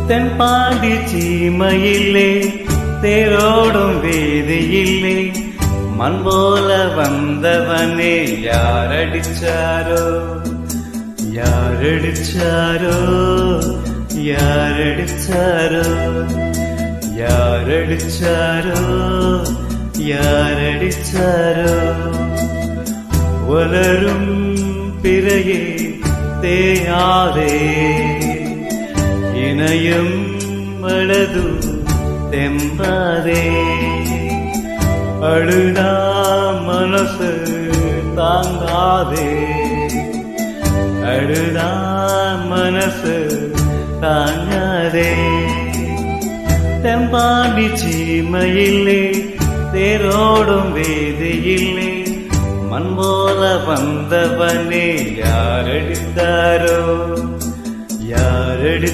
தென்பாண்டி சீமையில்லே தேரோடும் வீதியில்லே மண் போல வந்தவனே யாரடிச்சாரோ யாரடிச்சாரோ யாரடிச்சாரோ யாரடிச்சாரோ யாரடிச்சாரோ வளரும் பிறையே தேயாதே இணையும் வலது தெம்பாதே அழுதா மனசு தாங்காதே அழுதா மனசு தாங்காதே தெம்பாண்டி சீமையில்லே தேரோடும் வீதியில்லே மண் போல வந்தவனே யாரடித்தாரோ யாரடி